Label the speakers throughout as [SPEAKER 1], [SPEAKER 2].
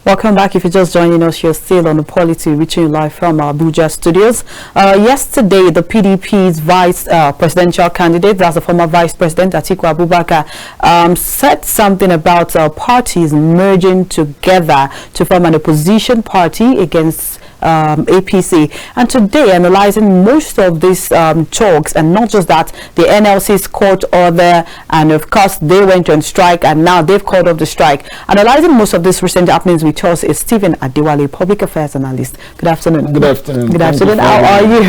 [SPEAKER 1] Welcome back. If you're just joining us, you're still on the POLITY, reaching you live from our Abuja studios. Yesterday, the PDP's vice presidential candidate, that's the former Vice President Atiku Abubakar, said something about parties merging together to form an opposition party against APC. And today, analyzing most of these talks, and not just that, the NLC's court order, and of course they went on strike and now they've called off the strike. Analyzing most of these recent happenings with us is Stephen Adewale, public affairs analyst. Good afternoon.
[SPEAKER 2] Good afternoon.
[SPEAKER 1] Good afternoon. How are you?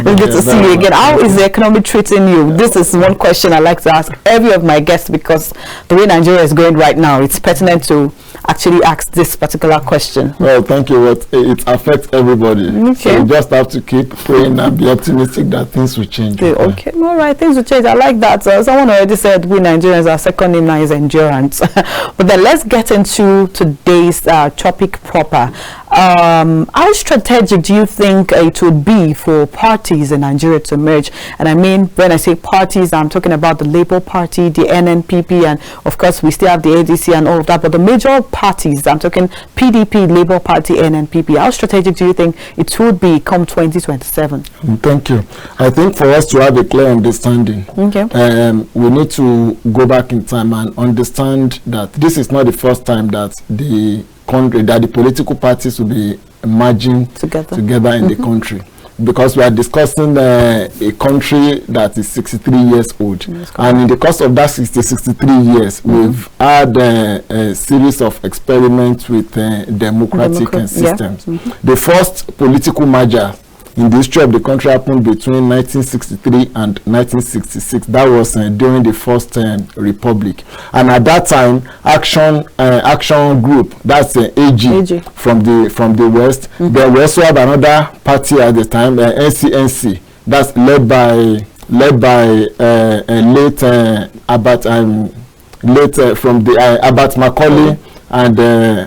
[SPEAKER 1] Good to see you again. How is the economy treating you? This is one question I like to ask every of my guests, because the way Nigeria is going right now, it's pertinent to actually ask this particular question.
[SPEAKER 2] Well, thank you. It affects everybody. Okay. So we just have to keep praying and be optimistic that things will change.
[SPEAKER 1] Okay, all right, things will change. I like that. Someone already said we Nigerians, our second name now is endurance. But then let's get into today's topic proper. How strategic do you think it would be for parties in Nigeria to merge? And I mean, when I say parties, I'm talking about the Labour Party, the NNPP, and of course we still have the ADC and all of that. But the major parties, I'm talking PDP, Labour Party, NNPP. How strategic do you think it would be come 2027?
[SPEAKER 2] Thank you. I think for us to have a clear understanding, we need to go back in time and understand that this is not the first time that the political parties will be merging together in the country, because we are discussing a country that is 63 years old, and in the course of that 63 years, we've had a series of experiments with democratic systems. The first political merger in the history of the country happened between 1963 and 1966. That was during the First Republic. And at that time, Action Group, that's AG from the West. There we also had another party at the time, NCNC, that's led by from the Abat Macaulay. And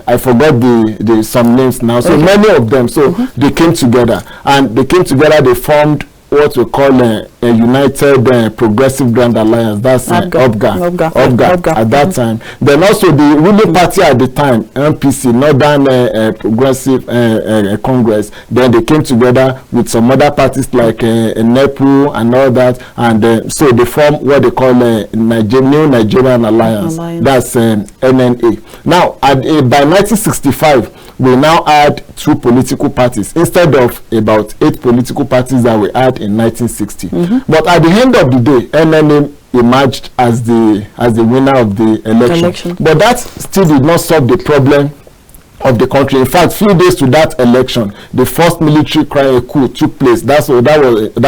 [SPEAKER 2] I forgot the some names now. So many of them. So they came together, and they formed what we call a United Progressive Grand Alliance. That's OPGA at that time. Then also the ruling party at the time, MPC, Northern Progressive Congress. Then they came together with some other parties like NEPU and all that, and so they formed what they call a New Nigerian Alliance. That's NNA. Now, by 1965, we now had 2 political parties instead of about 8 political parties that we had in 1960. But at the end of the day, NNA emerged as the winner of the election. But that still did not solve the problem of the country. In fact, few days to that election, the first military coup took place. That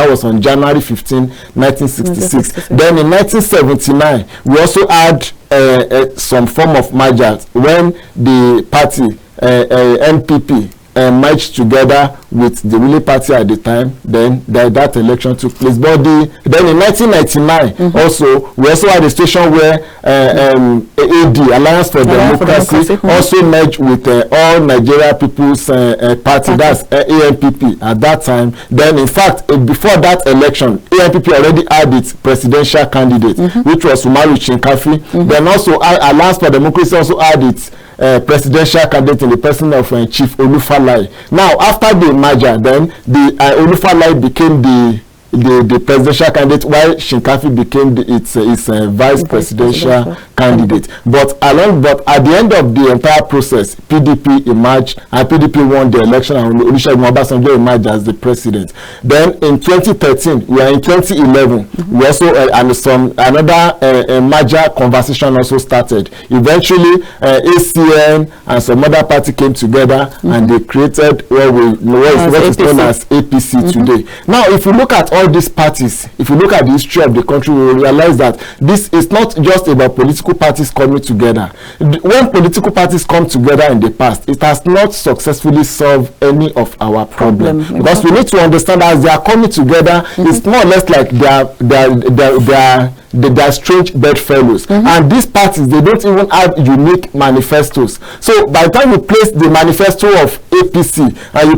[SPEAKER 2] was on January 15, 1966. Then in 1979, we also had some form of merger when the party NPP merged together with the ruling party at the time. Then that election took place. But then in 1999, also we also had a situation where AD, Alliance for Democracy, also merged with All Nigeria People's Party, that's ANPP at that time. Then in fact, before that election, ANPP already had its presidential candidate, which was Umaru Shinkafi. Then also Alliance for Democracy also had its presidential candidate in the person of Chief Olufalaye. Now, after the merger, then the Olufalaye became the presidential candidate, while Shinkafi became its vice presidential candidate. But at the end of the entire process, PDP emerged, and PDP won the election, and Olusegun Obasanjo emerged as the president. Then in 2013, we are in 2011, we also another merger conversation also started. Eventually, ACN and some other party came together, and they created what is known as APC today. Now, if you look at all these parties, if you look at the history of the country, we will realize that this is not just about political parties coming together. When political parties come together in the past, it has not successfully solved any of our problems. Because we need to understand that as they are coming together, it's more or less like they are strange bedfellows. And these parties, they don't even have unique manifestos. So by the time we place the manifesto of APC and you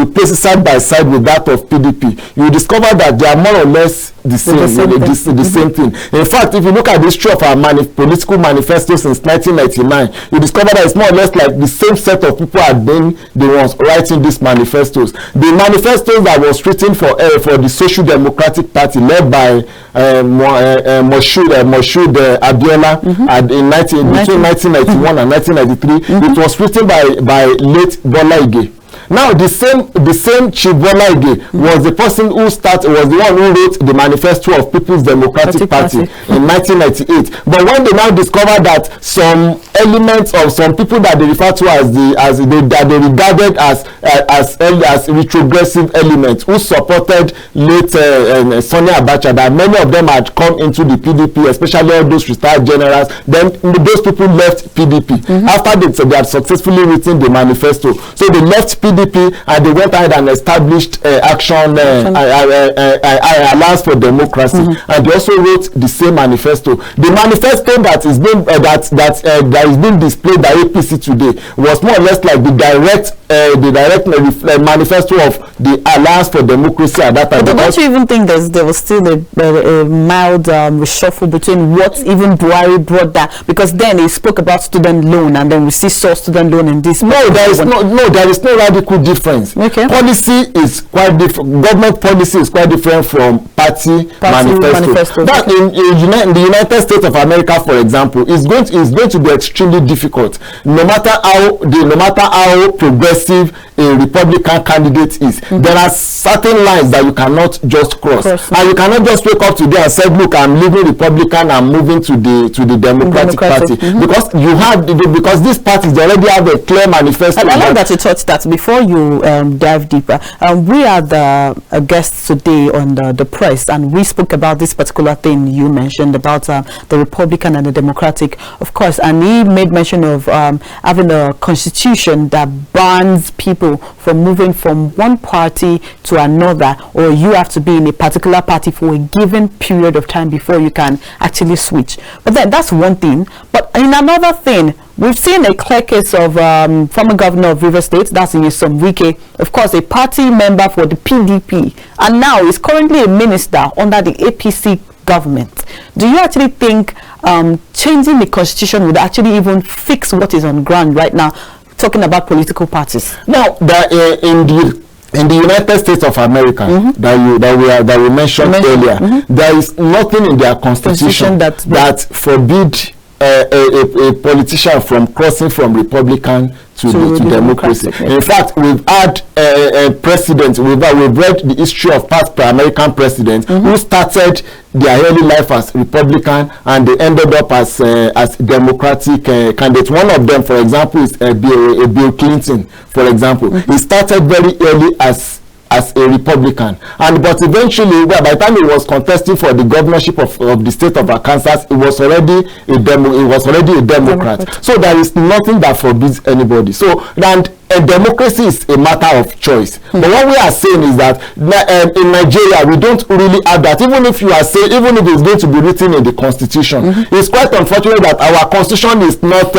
[SPEAKER 2] place it side by side with that of PDP, you discover that they are more or less the same thing. In fact, if you look at the history of our political manifesto since 1999, you discover that it's more or less like the same set of people had been the ones writing these manifestos. The manifestos that was written for the Social Democratic Party led by Moshood Adewale between 1991 and 1993, it was written by late Bola Ige. Now the same Chief Bola Ige was the person who was the one who wrote the manifesto of People's Democratic Party in 1998. But when they now discovered that some elements of some people that they refer to as they regarded as retrogressive elements who supported late Sani Abacha, that many of them had come into the PDP, especially all those retired generals, then those people left PDP after they had successfully written the manifesto. So they left PDP and they went ahead and established Action Alliance for Democracy, and they also wrote the same manifesto. The manifesto that is being being displayed by APC today was more or less like the direct manifesto of the Alliance for Democracy at that time.
[SPEAKER 1] But don't you even think there was still a mild reshuffle between what even Buhari brought that? Because then he spoke about student loan, and then we see student loan in this.
[SPEAKER 2] There is no radical difference. Okay. Policy is quite different. Government policy is quite different from party manifesto. But in the United States of America, for example, it's going to be extremely difficult. No matter how progressive a Republican candidate is, there are certain lines that you cannot just cross. And you cannot just wake up today and say, look, I'm leaving Republican, I'm moving to the Democratic Party. Because these parties already have a clear manifesto.
[SPEAKER 1] I love that you touched that. Before you dive deeper, we are the guests today on the press, and we spoke about this particular thing you mentioned about the Republican and the Democratic, of course, and he made mention of having a constitution that bans people from moving from one party to another, or you have to be in a particular party for a given period of time before you can actually switch. But then that's one thing. But in another thing, we've seen a clear case of former governor of Rivers State, that's Nyesom Wike, of course a party member for the PDP, and now is currently a minister under the APC government. Do you actually think changing the constitution would actually even fix what is on ground right now, talking about political parties?
[SPEAKER 2] Now, in the United States of America that we mentioned earlier, there is nothing in their constitution that forbid a politician from crossing from Republican to the democracy. In fact, we've had presidents, we've read the history of past American presidents who started their early life as Republican and they ended up as Democratic candidates. One of them, for example, is Bill Clinton, for example. He started very early as a Republican, but eventually, by the time he was contesting for the governorship of the state of Arkansas, he was already a Democrat. So there is nothing that forbids anybody. So a democracy is a matter of choice. But what we are saying is that in Nigeria we don't really have that. Even if it's going to be written in the constitution, it's quite unfortunate that our constitution is not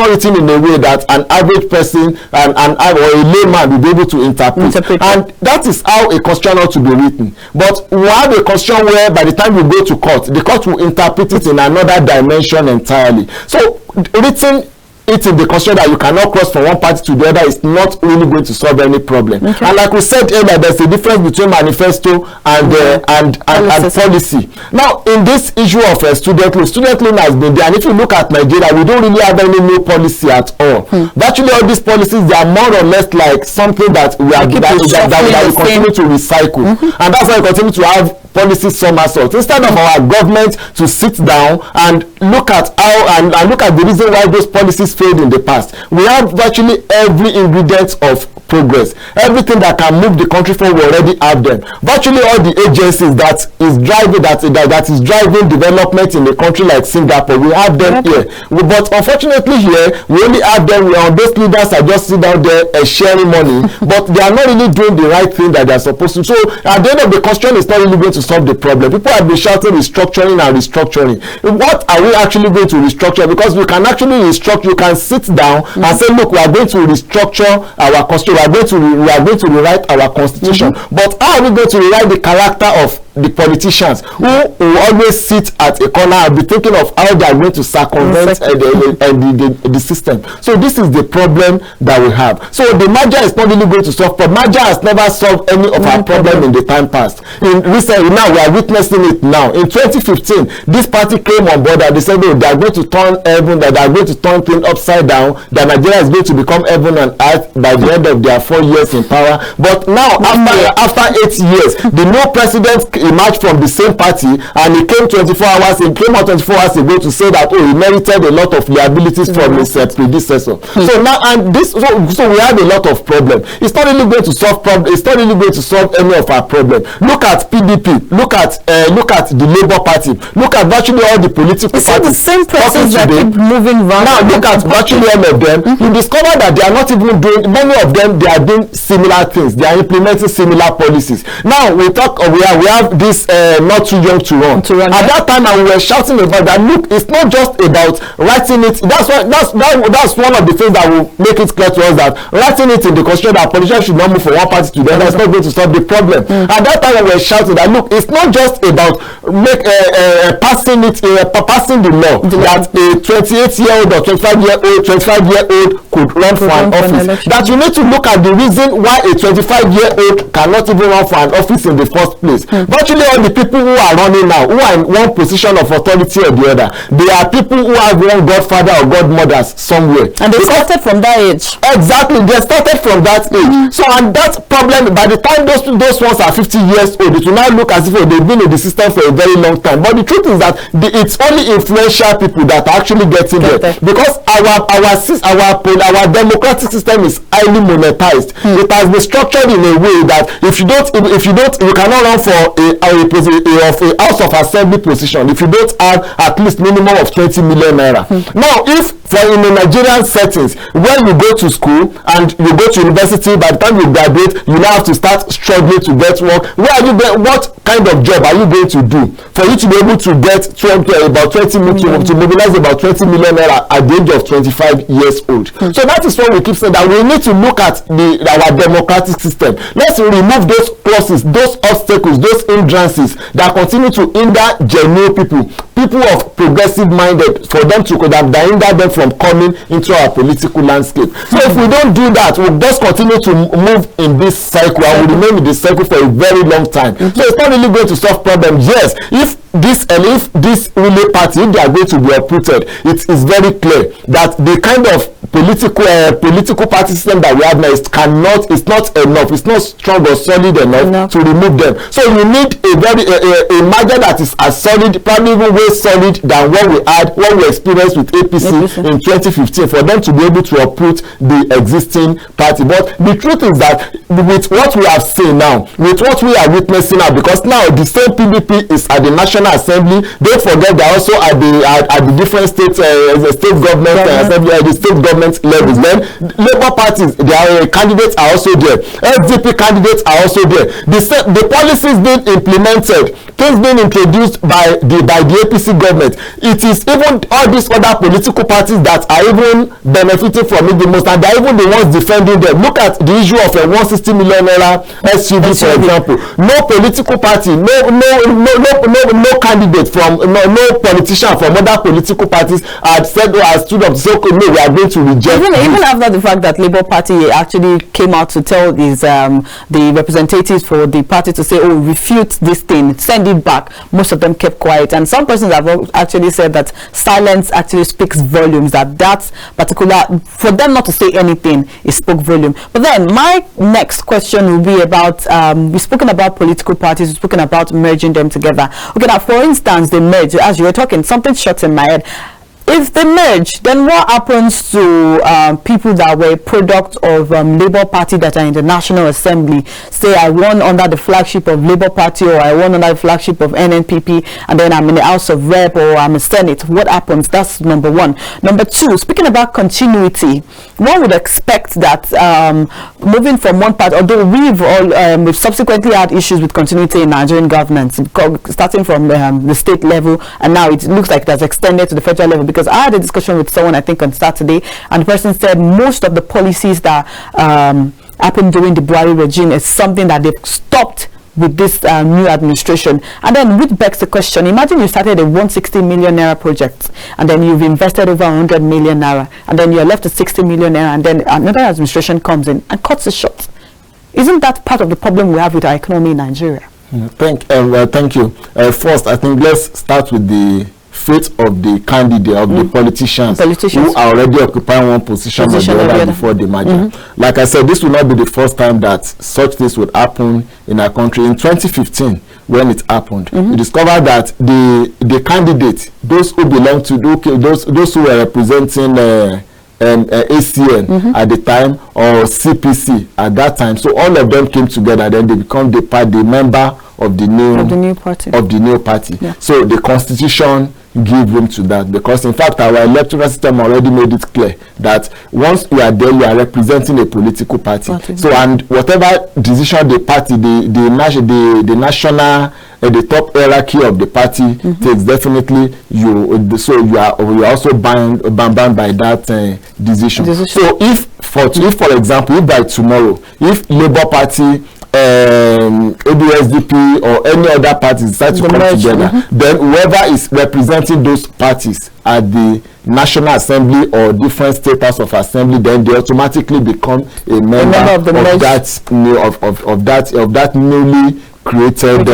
[SPEAKER 2] written in a way that an average person or a layman will be able to interpret. And that is how a constitution ought to be written. But we have a constitution where by the time we go to court, the court will interpret it in another dimension entirely. So written it in the constitution that you cannot cross from one party to the other is not really going to solve any problem. And like we said earlier, there's a difference between manifesto and policy. Now, in this issue of student loan has been there, and if you look at Nigeria, we don't really have any new policy at all. Virtually all these policies, they are more or less like something that we continue to recycle, and that's why we continue to have policy somersault instead of our government to sit down and look at the reason why those policies failed in the past. We have virtually every ingredient of progress. Everything that can move the country forward, we already have them. Virtually all the agencies that is driving development in a country like Singapore, we have them here. But unfortunately here, we only have them. Those leaders are just sitting down there sharing money, but they are not really doing the right thing that they are supposed to. So at the end of the question, it's not really going to solve the problem. People have been shouting restructuring and restructuring. What are we actually going to restructure? Because we can actually restructure. You can sit down and say, look, we are going to restructure our constitution. We are going to rewrite our constitution. But how are we going to rewrite the character of the politicians who will always sit at a corner and be thinking of how they are going to circumvent the system? So this is the problem that we have. So the merger is not really going to solve, but merger has never solved any of our problem in the time past. In recently, now we are witnessing it now. In 2015, this party came on board and they said, oh, they are going to turn heaven, that they are going to turn things upside down, that Nigeria is going to become heaven and earth by the end of their 4 years in power. But now, after 8 years, the new president emerged from the same party, and he came 24 hours. He came out 24 hours ago to say that, oh, he merited a lot of liabilities from his predecessor. So now, and this, so we have a lot of problem. It's not really going to solve problem. It's not really going to solve any of our problem. Look at PDP. Look at the Labour Party. Look at virtually all the political parties.
[SPEAKER 1] The same process that keep moving around.
[SPEAKER 2] Now look at virtually all of them. You discover that they are not even doing. Many of them, they are doing similar things. They are implementing similar policies. Now we have this not too young to run. At that time, and we were shouting about that. Look, it's not just about writing it. That's one of the things that will make it clear to us that writing it in the constitution that politicians should not move from one party to the other is not going to solve the problem. At that time, we were shouting that look, it's not just about passing the law that a 28-year-old or 25-year-old could run for an office. That you need to look at the reason why a 25-year-old cannot even run for an office in the first place. Virtually all the people who are running now, who are in one position of authority or the other, they are people who have one godfather or godmothers somewhere.
[SPEAKER 1] And they started from that age.
[SPEAKER 2] Exactly, they started from that age. So, and that problem, by the time those ones are 50 years old, it will now look as if they've been in the system for a very long time. But the truth is that it's only influential people that are actually getting there. Because our democratic system is highly monetized. It has been structured in a way that if you cannot run for a House of Assembly position if you don't have at least minimum of 20 million naira. Now, if in the Nigerian settings, when you go to school and you go to university, by the time you graduate, you now have to start struggling to get work. What kind of job are you going to do for you to be able to get to mobilize about 20 million naira at the age of 25 years old? So that is why we keep saying that we need to look at our democratic system. Let's remove those clauses, those obstacles, those hindrances that continue to hinder genuine people of progressive minded, for them to that hinder them from coming into our political landscape. So if we don't do that, we'll just continue to move in this cycle and we'll remain in this cycle for a very long time. So it's not really going to solve problems. Yes, if this relay party, if they are going to be uprooted, it is very clear that the kind of political party system that we have now it's not enough. It's not strong or solid enough to remove them. So you need a merger that is as solid, probably even way solid than what we experienced with APC in 2015, for them to be able to uproot the existing party. But the truth is that with what we have seen now, with what we are witnessing now, because now the same PDP is at the National Assembly. Don't forget they are also at the different states, the state government assembly, the state government levels. Then Labour parties, their candidates are also there. SDP candidates are also there. The policies being implemented, things being introduced by the APC government, it is even all these other political parties that are even benefiting from it the most, and they are even the ones defending them. Look at the issue of a 160 million naira SUV, for example. No political party, no candidate from no politician from other political parties had said or has stood up to say, okay, no, we are going to reject
[SPEAKER 1] even after the fact that Labour Party actually came out to tell the representatives for the party to say, oh, refute this thing, send it back. Most of them kept quiet, and some persons have actually said that silence actually speaks volumes, that particular, for them not to say anything, it spoke volume. But then my next question will be about, we've spoken about political parties, we've spoken about merging them together. Okay, now for instance, they merge, as you were talking, something shot in my head. if they merge, then what happens to people that were product of Labour Party that are in the National Assembly? Say I won under the flagship of Labour Party, or I won under the flagship of NNPP, and then I'm in the House of Rep or I'm a Senate. What happens? That's number one. Number two, speaking about continuity, one would expect that moving from one part, although we've subsequently had issues with continuity in Nigerian governance, starting from the state level, and now it looks like it has extended to the federal level, because I had a discussion with someone, I think on Saturday, and the person said most of the policies that happened during the Buhari regime is something that they've stopped with this new administration. And then which begs the question, imagine you started a 160 million naira project, and then you've invested over 100 million naira, and then you're left with 60 million naira, and then another administration comes in and cuts it short. Isn't that part of the problem we have with our economy in Nigeria?
[SPEAKER 2] Thank you. First, I think let's start with the fate of the candidate, of the politicians who are already occupying one position or the other before the merger. Like I said, this will not be the first time that such things would happen in our country. In 2015, when it happened, we discovered that the candidates, those who belong to those who were representing ACN at the time, or CPC at that time, so all of them came together, then they become the member of the new party. Yeah. So the constitution give room to that, because in fact our electoral system already made it clear that once you are there, you are representing a political party. So, and whatever decision the party, the national the top hierarchy of the party takes, definitely you are also bound by that decision. So if for example, if by tomorrow, if Labour Party, ABSDP or any other parties decide to come together, then whoever is representing those parties at the National Assembly or different state house of assembly, then they automatically become a member of that newly created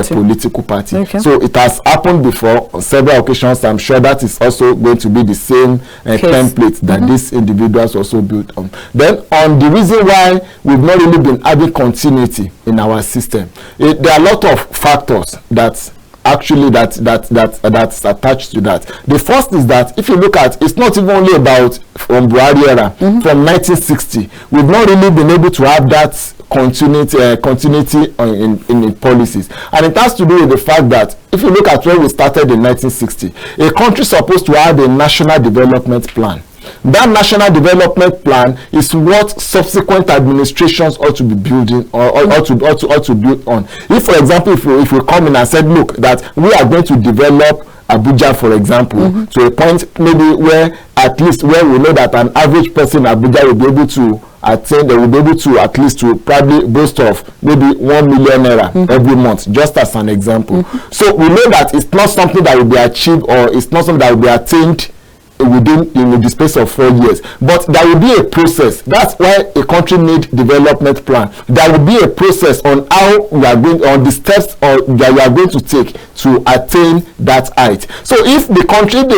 [SPEAKER 2] political party. Okay. So it has happened before on several occasions. I'm sure that is also going to be the same template that these individuals also built on. Then on the reason why we've not really been having continuity in our system, there are a lot of factors that's actually that's attached to that. The first is that if you look at, it's not even only about from Buhari era, from 1960, we've not really been able to have that continuity in policies, and it has to do with the fact that if you look at where we started in 1960, a country is supposed to have a national development plan. That national development plan is what subsequent administrations ought to be building or ought to build on. If, for example, if we come in and said, look, that we are going to develop Abuja, for example, to a point maybe where at least where we know that an average person in Abuja will be able to attain, they will be able to at least to probably boast of maybe 1 million naira every month, just as an example. So we know that it's not something that will be achieved, or it's not something that will be attained within the space of 4 years, but there will be a process. That's why a country needs development plan. There will be a process on how we are going, on the steps that we are going to take to attain that height. So if the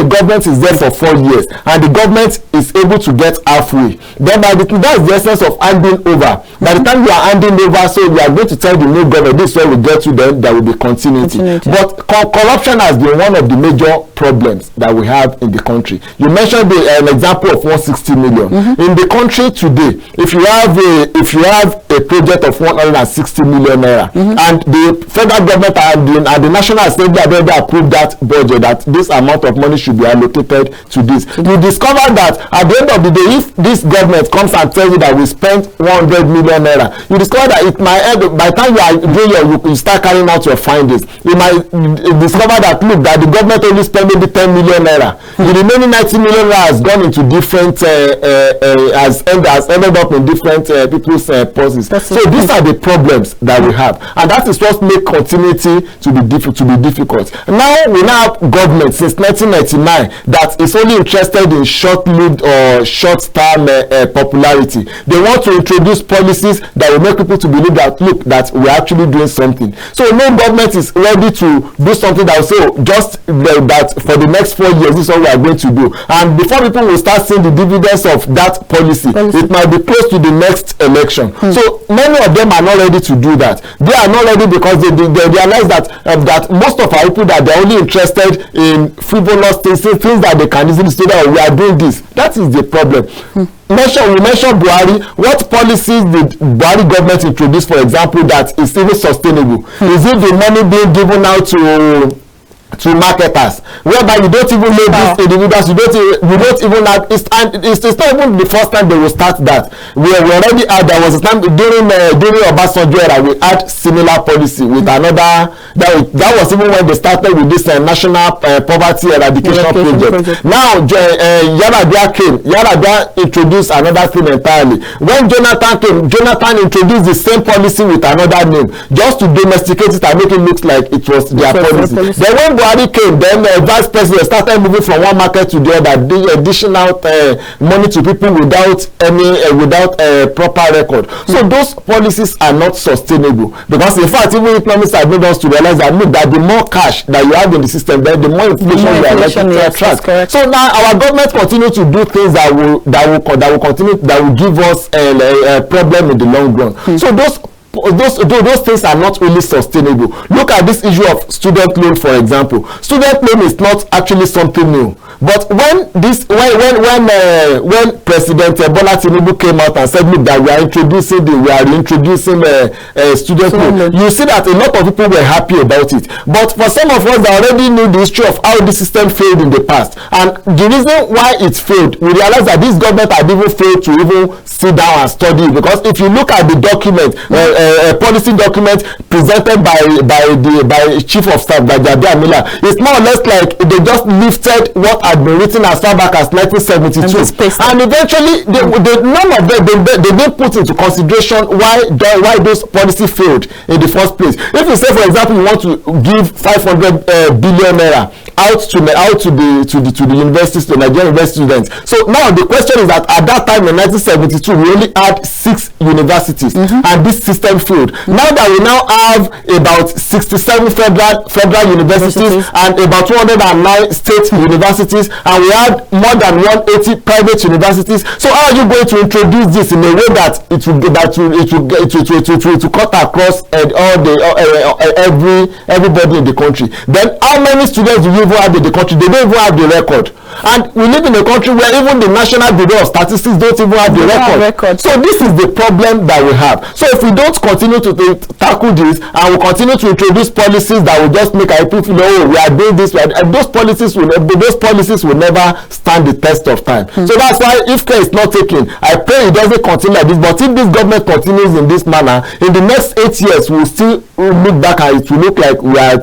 [SPEAKER 2] government is there for 4 years and the government is able to get halfway, then that's the essence of handing over. By the time you are handing over, so we are going to tell the new government, this is where we get to, then there will be continuity. But corruption has been one of the major problems that we have in the country. You mentioned an example of 160 million. In the country today, if you have a project of 160 million naira, and the federal government and the National Assembly have already approved that budget, that this amount of money should be allocated to this, you discover that at the end of the day, if this government comes and tells you that we spent 100 million naira, you discover that it might end, by the time you start carrying out your findings, you might discover that, look, that the government only spent maybe 10 million naira. The remaining 90 million naira has gone into different has ended up in different people's purses. So these are the problems that we have, and that is what makes continuity to be difficult. Now we now have government since 1999 that is only interested in short-lived or short-term popularity. They want to introduce policies that will make people to believe that, look, that we're actually doing something. So no government is ready to do something that will say, just that for the next 4 years this is what we are going to do. and before people will start seeing the dividends of that policy, it might be close to the next election. So many of them are not ready to do that. They are not ready because they realize that that most of our people, that they're only interested in frivolous things that they can easily say that we are doing this. That is the problem. We mentioned Buhari. What policies did Buhari government introduce, for example, that is even sustainable? Is it the money being given out to marketers, whereby you don't even know these individuals, you don't even have, it's not even the first time they will start that. We already had, there was a time during Obasanjo era, we had similar policy with another, that was even when they started with this national poverty eradication project. Now Yar'Adua came, Yar'Adua introduced another thing entirely. When Jonathan came, Jonathan introduced the same policy with another name, just to domesticate it and make it look like it was their policy. Then when Buhari came, then vice president started moving from one market to the other, the additional money to people without proper record. So those policies are not sustainable, because in fact even economists have made us to realize that look, that the more cash that you have in the system, then the more inflation you are likely to attract. So now our government continue to do things that will give us a problem in the long run. So those things are not really sustainable. Look at this issue of student loan, for example. Student loan is not actually something new. But when President Bola Tinubu came out and said, look, that we are reintroducing student loan, you see that a lot of people were happy about it. But for some of us that already knew the history of how the system failed in the past, and the reason why it failed, we realize that this government had even failed to even sit down and study it. Because if you look at the document, policy document presented by Chief of Staff, by Adewale, it's more or less like they just lifted what had been written as far back as 1972, and eventually none of them they didn't put into consideration why those policy failed in the first place. If you say, for example, you want to give 500 billion naira out to the universities, to Nigerian university students. So now the question is that at that time in 1972 we only had 6 universities, and this system failed. Now that we now have about 67 federal universities and about 209 state universities, and we had more than 180 private universities. So how are you going to introduce this in a way that it will cut across everybody in the country? Then how many students do you even have in the country? They don't even have the record. And we live in a country where even the National Bureau of Statistics don't even have the record. So this is the problem that we have. So if we don't continue to tackle this, and we continue to introduce policies that will just make our people feel, oh, we are doing this, and those policies will never stand the test of time. So that's why if care is not taken, I pray it doesn't continue like this. But if this government continues in this manner, in the next 8 years we'll still look back and it will look like we are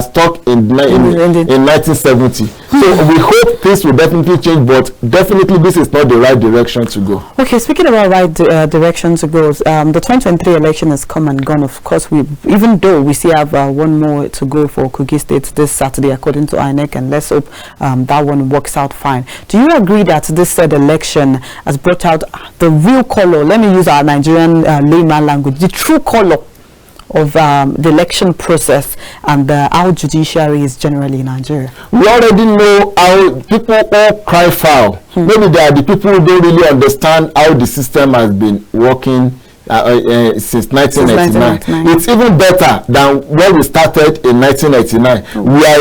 [SPEAKER 2] stuck in 1970. So we hope things will definitely change, but definitely this is not the right direction to go. Okay, speaking about right direction to go, the 2023 election has come and gone. Of course, even though we still have one more to go for Kogi State this Saturday, according to INEC, and let's hope that one works out fine. Do you agree that this said election has brought out the real color? Let me use our Nigerian layman language, the true color of the election process and how judiciary is generally in Nigeria? We already know how people all cry foul. Maybe they are the people who don't really understand how the system has been working since 1999. It's even better than when we started in 1999. We are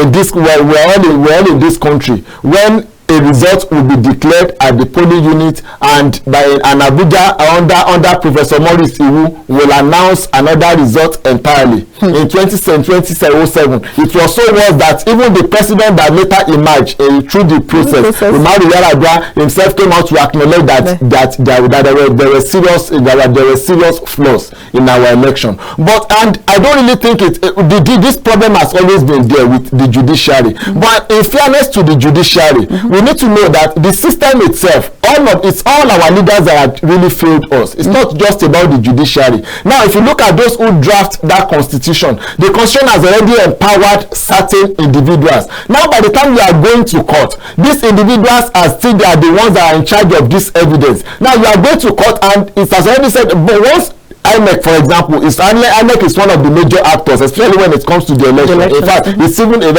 [SPEAKER 2] all in this country when a result will be declared at the polling unit, and by an Abuja under Professor Maurice Iwu will announce another result entirely. In 2007, it was so worse that even the president that later emerged through the process, Umaru Yar'Adua himself, came out to acknowledge that there were serious flaws in our election. And I don't really think this problem has always been there with the judiciary. But in fairness to the judiciary, we need to know that the system itself, all our leaders that have really failed us. It's not just about the judiciary. Now, if you look at those who draft that constitution, the constitution has already empowered certain individuals. Now, by the time we are going to court, these individuals are still the ones that are in charge of this evidence. Now, you are going to court, and it has already said, but once INEC, for example, INEC is one of the major actors, especially when it comes to the election. In fact, it's even a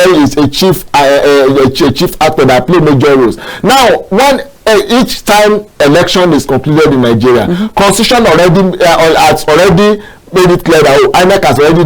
[SPEAKER 2] chief actor that play major roles. Now, when each time election is concluded in Nigeria, Constitution has already made it clear that INEC has already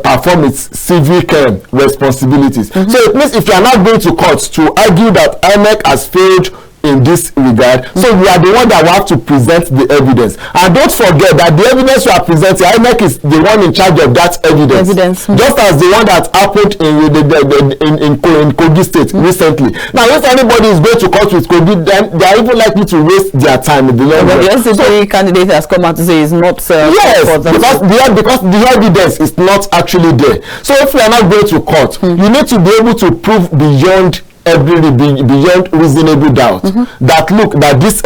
[SPEAKER 2] performed its civic responsibilities. So it means if you are not going to court to argue that INEC has failed in this regard, so we are the one that will have to present the evidence. And don't forget that the evidence you are presenting, INEC is the one in charge of that evidence. Just as the one that happened in Kogi State recently. Now, if anybody is going to court with Kogi, then they are even likely to waste their time in the long run.
[SPEAKER 1] The SDP candidate has come out to say is not
[SPEAKER 2] yes, because the evidence is not actually there. So if you are not going to court, you need to be able to prove beyond reasonable doubt that this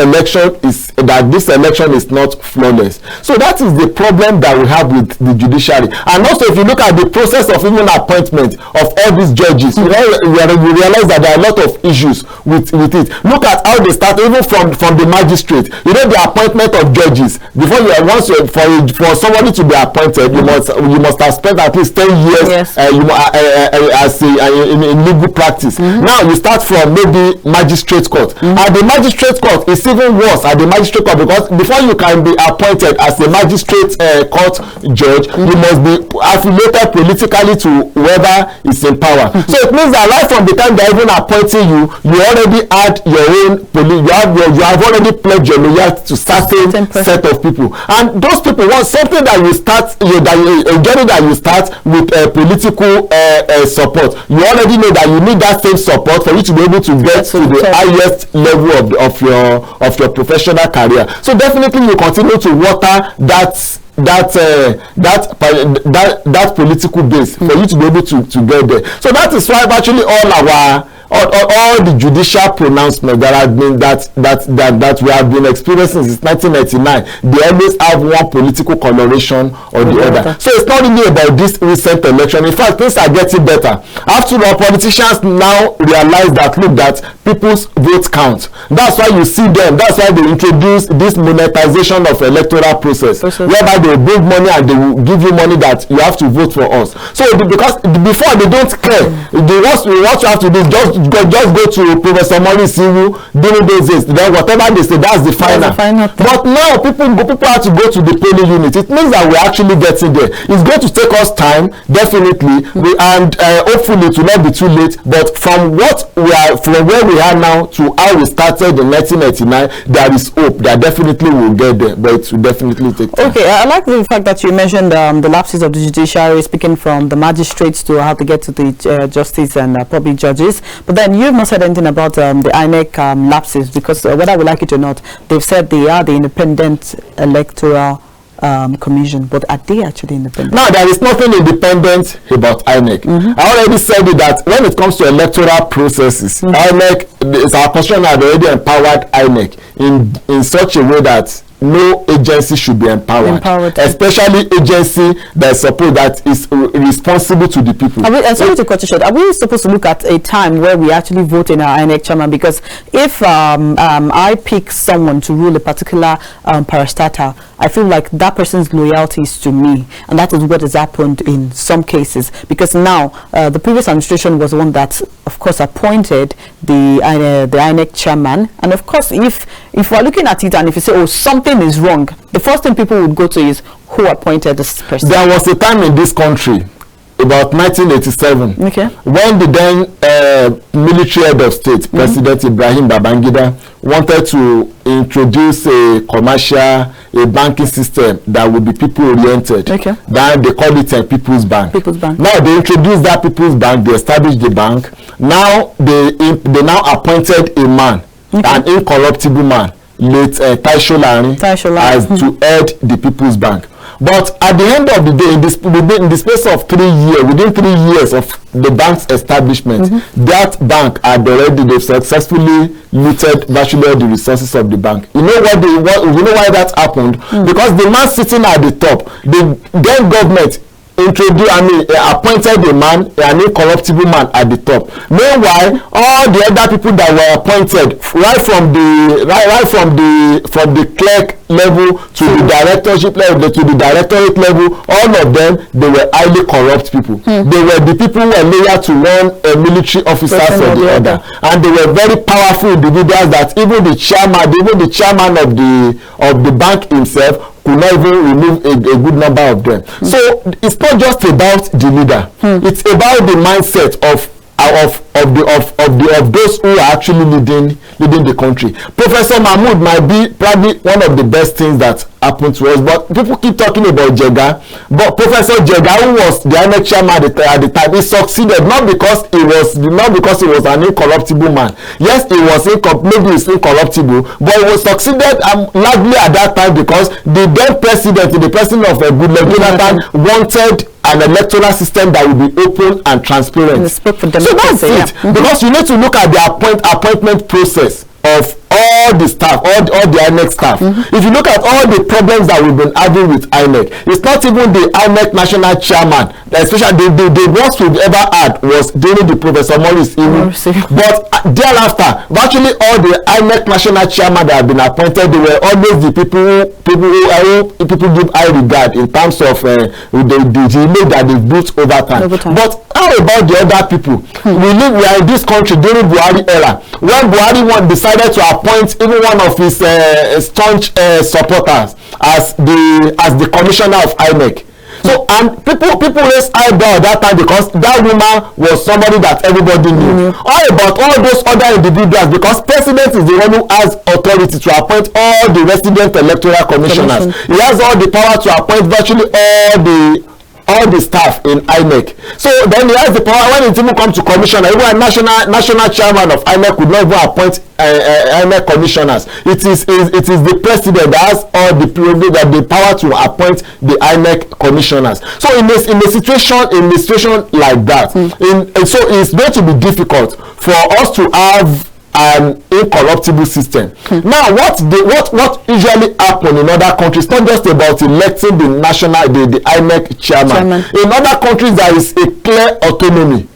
[SPEAKER 2] election is not flawless. So that is the problem that we have with the judiciary. And also, if you look at the process of even appointment of all these judges, you realize that there are a lot of issues with it. Look at how they start, even from the magistrate. You know, the appointment of judges, for somebody to be appointed, you must have spent at least 10 years in legal practice. Now you start from maybe magistrate court. At the magistrate court, it's even worse at the magistrate court, because before you can be appointed as a magistrate court judge, you must be affiliated politically to whoever is in power. So it means that right from the time they're even appointing you, you already had your own you have already pledged your loyalty to certain set of people. And those people want something that you start, a journey that you start with political support. You already know that you need that same support for you to be able to get to the highest level of your professional career. So definitely you continue to water that political base for you to be able to get there. So that is why actually all the judicial pronouncements that we have been experiencing since 1999, they always have one political coloration or the other. So it's not really about this recent election. In fact, things are getting better. After all, politicians now realize that people's votes count. That's why you see them. That's why they introduce this monetization of electoral process, whereby they will bring money and they will give you money that you have to vote for us. So because before they don't care, what you have to do is just go to Professor Maurice Iwu during those days. Then whatever they say, that's the final. But now people have to go to the polling unit. It means that we're actually getting there. It's going to take us time, definitely, and hopefully it will not be too late. But from where we are now to how we started in 1999, there is hope that definitely we'll get there. But it will definitely take time. Okay,
[SPEAKER 1] I like the fact that you mentioned the lapses of the judiciary, speaking from the magistrates to how to get to the justice and public judges. But then you've not said anything about the INEC lapses, because whether we like it or not, they've said they are the independent electoral commission. But are they actually independent?
[SPEAKER 2] No, there is nothing independent about INEC. I already said it that when it comes to electoral processes, INEC, our constitution had already empowered INEC in such a way that no agency should be empowered, especially agency that is responsible to the people.
[SPEAKER 1] Sorry to cut you short. Are we supposed to look at a time where we actually vote in our INEC chairman? Because if I pick someone to rule a particular parastatal, I feel like that person's loyalty is to me, and that is what has happened in some cases. Because now the previous administration was the one that, of course, appointed the INEC chairman, and of course, if we're looking at it and if you say, oh, something is wrong, the first thing people would go to is who appointed this person.
[SPEAKER 2] There was a time in this country, about 1987, when the then military head of state, President Ibrahim Babajide, wanted to introduce a banking system that would be people-oriented. Then they called it a People's Bank. Now they introduced that People's Bank, they established the bank. Now they now appointed a man, an incorruptible man, late Taisho Larin, as to head the People's Bank. But at the end of the day, in the space of 3 years, within 3 years of the bank's establishment, that bank had they've successfully looted virtually all the resources of the bank. You know you know why that happened? Because the man sitting at the top, the then government appointed a man, an incorruptible man at the top. Meanwhile, all the other people that were appointed, right from the clerk level to the directorship level to the directorate level, all of them, they were highly corrupt people. They were the people who were loyal to one military officers or the other, and they were very powerful individuals that even the chairman of the bank himself could not even remove a good number of them. So it's not just about the leader. It's about the mindset of those who are actually leading the country. Professor Mahmood might be probably one of the best things that happened to us, but people keep talking about Jega. But Professor Jega, who was the INEC chairman at the time, he succeeded not because he was an incorruptible man. Yes, he was maybe he's incorruptible, but he was succeeded largely at that time because the then president of Goodluck Jonathan wanted an electoral system that will be open and transparent. So that's it. Because you need to look at the appointment process of all the staff, all the INEC staff. If you look at all the problems that we've been having with INEC, it's not even the INEC national chairman, especially the worst we've ever had was during the Professor Morris era. But thereafter, virtually all the INEC national chairman that have been appointed, they were always the people give high regard in terms of the image that they've built over time. But how about the other people? We are in this country during Buhari era. When Buhari decided to appoint even one of his staunch supporters as the commissioner of INEC. So, and people raised eyebrow at that time because that woman was somebody that everybody knew. All about all those other individuals, because president is the one who has authority to appoint all the resident electoral commissioners. He has all the power to appoint virtually all the staff in INEC. So then he has the power when it even comes to commissioner. Even a national chairman of INEC could not even appoint INEC commissioners. It is the president that has all the privilege and the power to appoint the INEC commissioners. So in a situation like that, so it's going to be difficult for us to have an incorruptible system. Now, what usually happen in other countries, not just about electing the INEC chairman. In other countries, there is a clear autonomy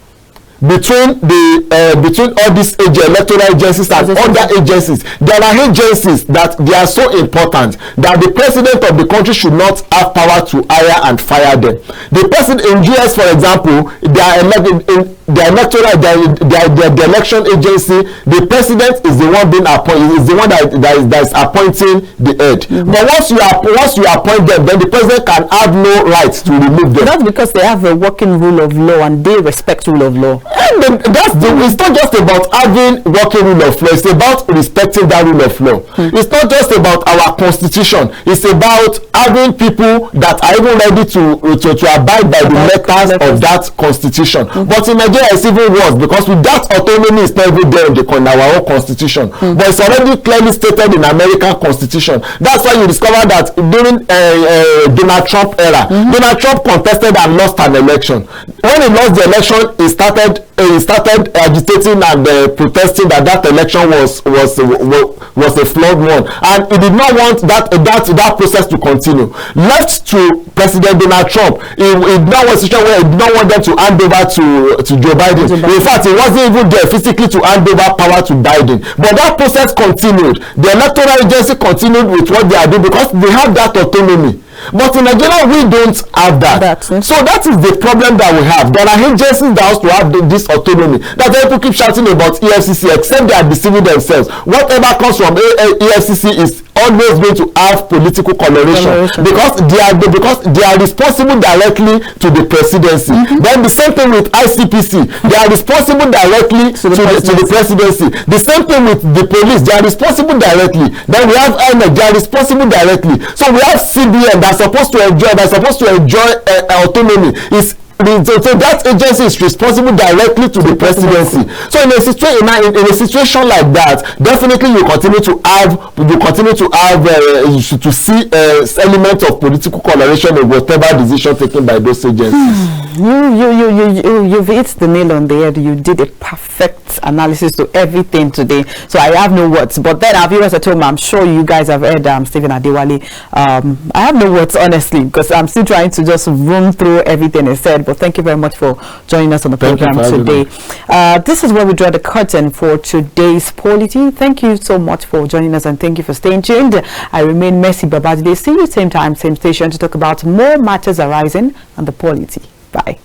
[SPEAKER 2] between all these electoral agencies and other agencies. There are agencies that they are so important that the president of the country should not have power to hire and fire them. The president in US, for example, the election agency, the president is the one being appointed, is the one that is appointing the head. But once you appoint them, then the president can have no right to remove them.
[SPEAKER 1] That's because they have a working rule of law and they respect rule of law.
[SPEAKER 2] And it's not just about having working rule of law, it's about respecting that rule of law. It's not just about our constitution, it's about having people that are even ready to abide by the letters of that constitution. But in Nigeria it's even worse, because with that autonomy is not even there in our own constitution, but it's already clearly stated in American constitution. That's why you discover that during Donald Trump era, Donald Trump contested and lost an election. When he lost the election, he started agitating and protesting that election was a flawed one, and he did not want that process to continue. Left to President Donald Trump, he did not want a situation where he did not want them to hand over to Joe Biden. In fact, he wasn't even there physically to hand over power to Biden. But that process continued. The electoral agency continued with what they are doing because they have that autonomy. But in Nigeria, we don't have that. So that is the problem that we have. There are agencies that have to have this autonomy. That's why people keep shouting about EFCC, except they are deceiving themselves. Whatever comes from EFCC is always going to have political coloration because they are responsible directly to the presidency. Then the same thing with ICPC, they are responsible directly to the presidency. The same thing with the police, they are responsible directly. Then we have INEC, they are responsible directly. So we have CBN that's supposed to enjoy autonomy. So that agency is responsible directly to the presidency. So in a situation like that, definitely you continue to see elements of political coloration in whatever decision taken by those agencies.
[SPEAKER 1] You've hit the nail on the head. You did a perfect analysis to everything today. So I have no words. But then our viewers at home, I'm sure you guys have heard Stephen Adewale. I have no words, honestly, because I'm still trying to just run through everything he said. But thank you very much for joining us on the program today. This is where we draw the curtain for today's Polity. Thank you so much for joining us, and thank you for staying tuned. I remain Mercy Babajide. See you same time, same station to talk about more matters arising on the Polity. Bye.